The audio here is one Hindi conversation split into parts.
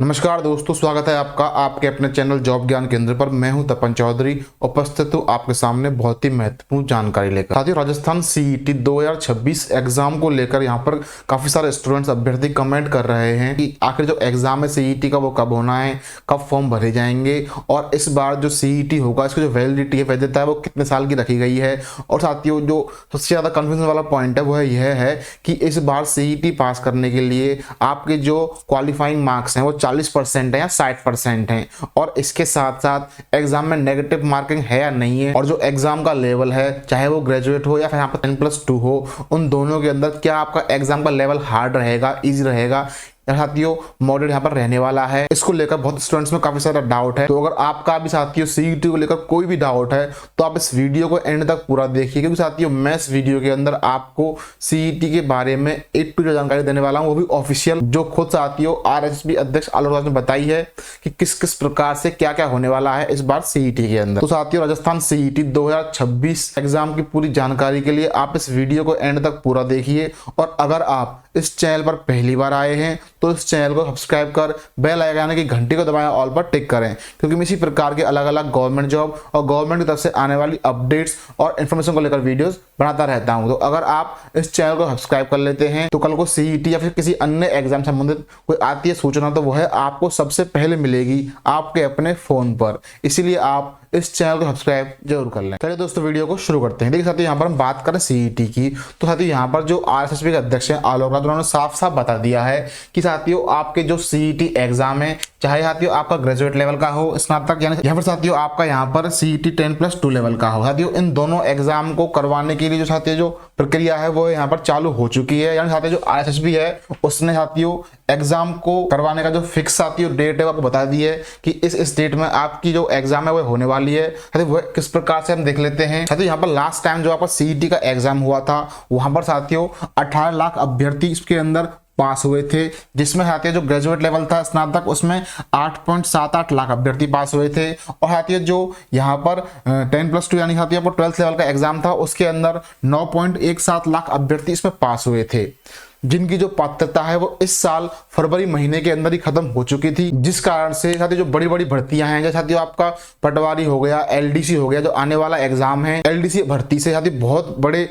नमस्कार दोस्तों, स्वागत है आपका आपके अपने चैनल जॉब ज्ञान केंद्र पर। मैं हूं तपन चौधरी, उपस्थित हूं आपके सामने बहुत ही महत्वपूर्ण जानकारी लेकर। साथियों, राजस्थान सीईटी 2026 एग्जाम को लेकर यहां पर काफी सारे स्टूडेंट्स अभ्यर्थी कमेंट कर रहे हैं कि आखिर जो एग्जाम है सीईटी का वो कब होना है, कब फॉर्म भरे जाएंगे और इस बार जो सीईटी होगा इसकी जो वैलिडिटी है, वैधता है, वो कितने साल की रखी गई है। और साथियों, जो सबसे ज्यादा कंफ्यूजन वाला पॉइंट है वो यह है कि इस बार सीईटी पास करने के लिए आपके जो क्वालिफाइंग मार्क्स हैं वो 40% है या 60% है, और इसके साथ साथ एग्जाम में नेगेटिव मार्किंग है या नहीं है, और जो एग्जाम का लेवल है चाहे वो ग्रेजुएट हो या फिर यहाँ पर 10+2 हो, उन दोनों के अंदर क्या आपका एग्जाम का लेवल हार्ड रहेगा, इजी रहेगा, साथियों मॉडल यहाँ पर रहने वाला है। इसको लेकर बहुत स्टूडेंट्स में काफी सारा डाउट है। तो अगर आपका भी साथियों सीईटी को लेकर कोई भी डाउट है तो आप इस वीडियो को एंड तक पूरा देखिए, क्योंकि साथियों मैं इस वीडियो के अंदर आपको सीईटी के बारे में एक टू जानकारी देने वाला हूँ, वो भी ऑफिशियल, जो खुद साथियों आरएसएसबी अध्यक्ष आलोक राज ने बताई है कि किस किस प्रकार से क्या क्या होने वाला है इस बार सीईटी के अंदर। तो साथियों, राजस्थान सीईटी 2026 एग्जाम की पूरी जानकारी के लिए आप इस वीडियो को एंड तक पूरा देखिए। और अगर आप इस चैनल पर पहली बार आए हैं तो इस चैनल को सब्सक्राइब कर बेल आइकन की घंटी को दबाएं, ऑल पर टिक करें, क्योंकि मैं इसी प्रकार के अलग अलग गवर्नमेंट जॉब और गवर्नमेंट की तरफ से आने वाली अपडेट्स और इन्फॉर्मेशन को लेकर वीडियोस बनाता रहता हूं। तो अगर आप इस चैनल को सब्सक्राइब कर लेते हैं तो कल को सीईटी या फिर किसी अन्य एग्जाम संबंधित कोई आती है सूचना तो वह आपको सबसे पहले मिलेगी आपके अपने फोन पर। इसीलिए आप इस चैनल को सब्सक्राइब जरूर कर लें। चलिए दोस्तों, वीडियो को शुरू करते हैं। देखिए साथियों, यहाँ पर हम बात करें सीईटी की, तो साथियों यहाँ पर जो आरएसएसबी के अध्यक्ष हैं आलोक राज, उन्होंने साफ साफ बता दिया है कि साथियों आपके जो सीईटी एग्जाम है, चाहे साथियों आपका ग्रेजुएट लेवल का हो, स्नातक, यानी या फिर साथियों आपका यहाँ पर सीईटी 10+2 लेवल का हो, साथियों इन दोनों एग्जाम को करवाने के लिए जो साथियों जो प्रक्रिया है वो यहाँ पर चालू हो चुकी है। यानी साथियों जो आरएसएसबी है उसने साथियों एग्जाम को करवाने का जो फिक्स साथियों डेट है वो आपको बता दी है कि इस डेट में आपकी जो एग्जाम है वो होने वाली है। वो किस प्रकार से हम देख लेते हैं। साथियों यहाँ पर लास्ट टाइम जो आपका सीईटी का एग्जाम हुआ था वहां पर साथियों 18 लाख अभ्यर्थी इसके अंदर पास हुए थे, जिसमें साथियों जो ग्रेजुएट लेवल था स्नातक उसमें 8.78 लाख अभ्यर्थी पास हुए थे, और साथियों जो यहाँ पर 10+2 यानी साथियों पर 12th लेवल का एग्जाम था उसके अंदर 9.17 लाख अभ्यर्थी इसमें पास हुए थे, जिनकी जो पात्रता है वो इस साल फरवरी महीने के अंदर ही खत्म हो चुकी थी। जिस कारण से साथियों जो बड़ी बड़ी भर्तियां हैं, जैसे साथियों आपका पटवारी हो गया, एलडीसी हो गया, जो आने वाला एग्जाम है, एलडीसी भर्ती से साथियों बहुत बड़े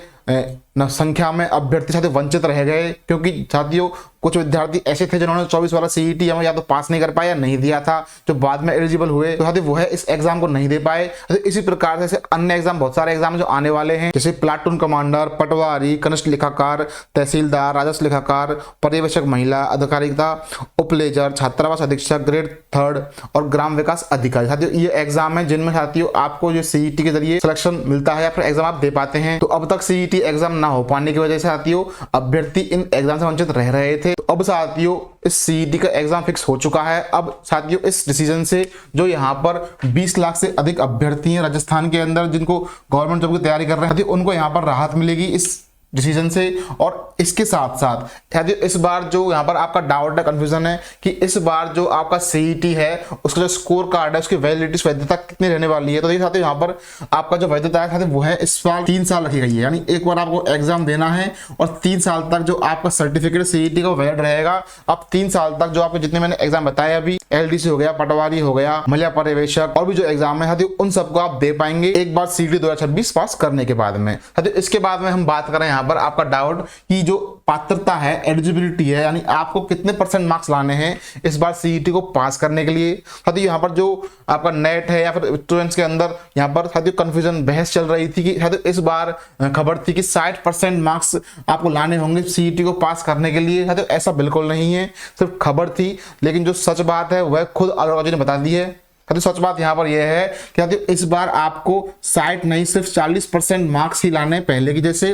संख्या में अभ्यर्थी साथियों वंचित रह गए, क्योंकि साथियों कुछ विद्यार्थी ऐसे थे जिन्होंने 24 वाला सीईटी या तो पास नहीं कर पाया, नहीं दिया था, जो बाद में एलिजिबल हुए तो साथियों वो है इस एग्जाम को नहीं दे पाए। इसी प्रकार से अन्य एग्जाम, बहुत सारे एग्जाम जो आने वाले हैं, जैसे प्लाटून कमांडर, पटवारी, कनिष्ठ लेखाकार, तहसीलदार, राजस्व लेखाकार, पर्यवेक्षक महिला अधिकारिता, उपलेजर, छात्रावास अधीक्षक ग्रेड 3 और ग्राम विकास अधिकारी, साथियों ये एग्जाम है जिनमें साथियों आपको जो सीईटी के जरिए सिलेक्शन मिलता है या फिर एग्जाम आप दे पाते हैं। तो अब तक सीईटी एग्जाम ना हो पाने की वजह से साथियों अभ्यर्थी इन एग्जाम से वंचित रह रहे थे। तो अब साथियों इस सीईटी का एग्जाम फिक्स हो चुका है। अब साथियों इस डिसीजन से जो यहाँ पर 20 लाख से अधिक अभ्यर्थी हैं राजस्थान के अंदर जिनको गवर्नमेंट जॉब की तैयारी कर रहे हैं, उनको यहाँ पर राहत मिलेगी इस डिसीजन से। और इसके साथ साथ साथियों इस बार जो यहाँ पर आपका डाउट है, कंफ्यूजन है कि इस बार जो आपका सीईटी है उसका जो स्कोर कार्ड है उसकी वैलिडिटी, वैधता कितनी रहने वाली है। तो देखिए साथियों यहाँ पर आपका जो वैधता है साथियों वो है इस साल 3 साल रखी गई है, यानी एक बार आपको एग्जाम देना है और 3 साल तक जो आपका सर्टिफिकेट सीईटी का वैलिड रहेगा। अब 3 साल तक जो आपको जितने मैंने एग्जाम बताए अभी, एलडीसी हो गया, पटवारी हो गया, महिला पर्यवेक्षक और भी जो एग्जाम है साथियों उन सबको आप दे पाएंगे एक बार सीईटी 2026 पास करने के बाद में। साथियों इसके बाद में हम बात करें यहाँ पर आपका डाउट की जो पात्रता है, एलिजिबिलिटी है, यानी आपको कितने % मार्क्स लाने हैं इस बार सीईटी को पास करने के लिए। साथियों यहाँ पर जो आपका नेट है या फिर स्टूडेंट्स के अंदर यहाँ पर साथियों कंफ्यूजन, बहस चल रही थी कि साथियों इस बार खबर थी कि 60% मार्क्स आपको लाने होंगे सीईटी को पास करने के लिए। साथियों ऐसा बिल्कुल नहीं है, सिर्फ खबर थी, लेकिन जो सच बात है वह खुद आलोक राज ने बता दी है। सच बात यहाँ पर यह है कि इस बार आपको 60 नहीं सिर्फ 40% मार्क्स ही लाने पहले की जैसे,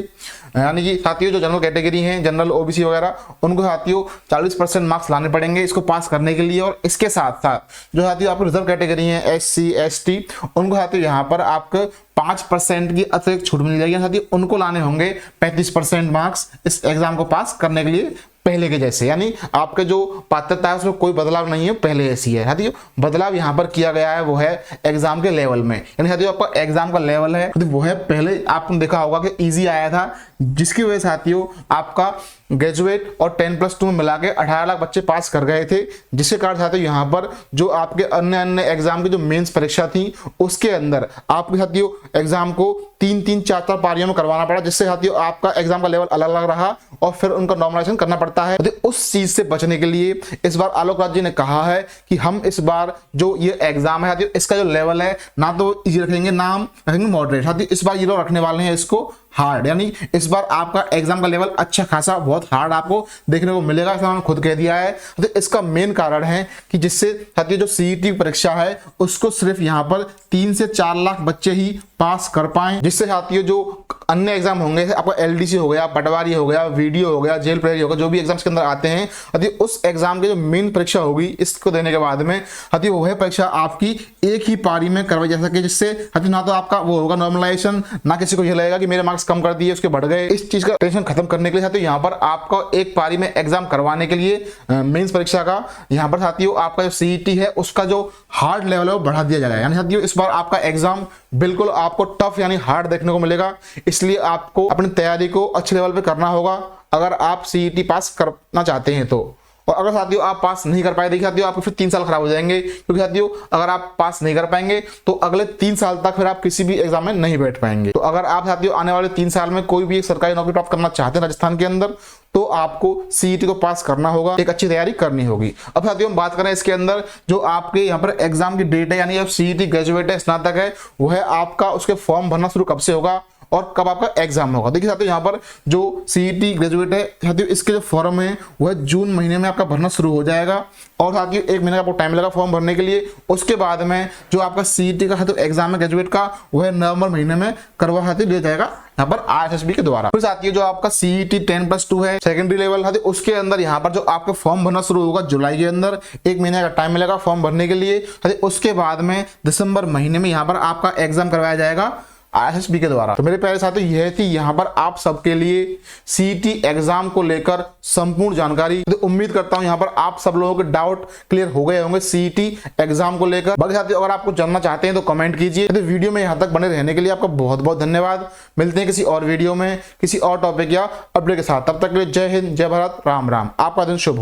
यानी कि साथियों जो जनरल कैटेगरी हैं, जनरल ओबीसी वगैरह, उनको साथियों 40% मार्क्स लाने पड़ेंगे इसको पास करने के लिए। और इसके साथ साथ जो साथियों आपको रिजर्व कैटेगरी है, एससी एसटी, उनको साथियों यहाँ पर आपको 5% की अतिरिक्त छूट मिल जाएगी। साथियों उनको लाने होंगे 35% मार्क्स इस एग्जाम को पास करने के लिए पहले के जैसे, यानी आपके जो पात्रता है उसमें कोई बदलाव नहीं है, पहले ऐसी है। साथियों बदलाव यहाँ पर किया गया है वो है एग्जाम के लेवल में, यानी साथियों आपका एग्जाम का लेवल है वो है, पहले आपने देखा होगा कि इजी आया था, जिसकी वजह से साथियों आपका ग्रेजुएट और 10+2 में मिला के 18 लाख बच्चे पास कर गए थे, जिसके कारण साथियों यहाँ पर जो आपके अन्य अन्य एग्जाम की जो मेंस परीक्षा थी उसके अंदर आपके साथियों एग्जाम को 3-3, 4-4 पारियों में करवाना पड़ा, जिससे साथियों आपका एग्जाम का लेवल अलग अलग रहा और फिर उनका नॉर्मलाइजेशन करना पड़ता है। तो उस चीज से बचने के लिए इस बार आलोक राज जी ने कहा है कि हम इस बार जो ये एग्जाम है साथियों इसका जो लेवल है ना तो इजी रखेंगे ना हम रखेंगे मॉडरेट। साथियों इस बार ये लोग रखने वाले हैं इसको हार्ड, यानी इस बार आपका एग्जाम का लेवल अच्छा खासा बहुत हार्ड आपको देखने को मिलेगा, ऐसा उन्होंने खुद कह दिया है। तो इसका मेन कारण है कि जिससे साथियों जो सीईटी परीक्षा है उसको सिर्फ यहाँ पर 3 से 4 लाख बच्चे ही पास कर पाए, जिससे साथियों जो अन्य एग्जाम होंगे आपका एलडीसी हो गया, पटवारी हो गया, वीडियो हो गया, जेल प्रहरी हो गया, जो भी एग्जाम्स के अंदर आते हैं उस एग्जाम की जो मेन परीक्षा होगी इसको देने के बाद में वह परीक्षा आपकी एक ही पारी में करवाई जा सके, जिससे ना तो आपका वो होगा नॉर्मलाइजेशन, ना किसी को यह लगेगा कि मेरे मार्क्स कम कर दिए उसके बढ़ गए। इस चीज का टेंशन खत्म करने के लिए साथियों यहाँ पर आपका एक पारी में एग्जाम करवाने के लिए मेंस परीक्षा का यहाँ पर साथियों आपका जो सीईटी है उसका जो हार्ड लेवल है वो बढ़ा दिया जाएगा। यानी साथियों इस बार आपका एग्जाम बिल्कुल आपको टफ यानी हार्ड देखने को मिलेगा, इसलिए आपको अपनी तैयारी को अच्छे लेवल पे करना होगा अगर आप सीईटी पास करना चाहते हैं तो। और अगर साथियों आप पास नहीं कर पाए, देखिए साथियों आपके फिर 3 साल खराब हो जाएंगे, क्योंकि साथियों अगर आप पास नहीं कर पाएंगे तो अगले 3 साल तक फिर आप किसी भी एग्जाम में नहीं बैठ पाएंगे। तो अगर आप साथियों आने वाले 3 साल में कोई भी एक सरकारी नौकरी प्राप्त करना चाहते हैं राजस्थान के अंदर तो आपको सीईटी को पास करना होगा, एक अच्छी तैयारी करनी होगी। अब साथियों हम बात करें इसके अंदर जो आपके यहाँ पर एग्जाम की डेट है, यानी अब सीईटी ग्रेजुएट है, स्नातक है, वह आपका उसके फॉर्म भरना शुरू कब से होगा और कब आपका एग्जाम होगा। देखिए साथियों यहाँ पर जो सीईटी ग्रेजुएट है साथियों इसके जो फॉर्म है वह जून महीने में आपका भरना शुरू हो जाएगा और साथियों 1 महीने का आपको टाइम लगेगा फॉर्म भरने के लिए। उसके बाद में जो आपका सीईटी का साथियों एग्जाम है ग्रेजुएट का वह नवंबर महीने में करवा साथियों लिया जाएगा यहाँ पर आईएसएसबी के द्वारा। फिर साथियों जो आपका सीईटी 10+2 है सेकेंडरी लेवल साथियों उसके अंदर यहाँ पर जो आपका फॉर्म भरना शुरू होगा जुलाई के अंदर, 1 महीने का टाइम मिलेगा फॉर्म भरने के लिए। उसके बाद में दिसंबर महीने में यहाँ पर आपका एग्जाम करवाया जाएगा आईएसएसबी के द्वारा। तो मेरे प्यारे साथियों यह थी यहाँ पर आप सबके लिए सीईटी एग्जाम को लेकर संपूर्ण जानकारी। तो उम्मीद करता हूँ यहाँ पर आप सब लोगों के डाउट क्लियर हो गए होंगे सीईटी एग्जाम को लेकर। बाकी साथियों अगर आपको जानना चाहते हैं तो कमेंट कीजिए। तो वीडियो में यहाँ तक बने रहने के लिए आपका बहुत बहुत धन्यवाद। मिलते हैं किसी और वीडियो में किसी और टॉपिक या अपडेट के साथ, तब तक के लिए जय हिंद, जय भारत, राम राम। आपका दिन शुभ हो।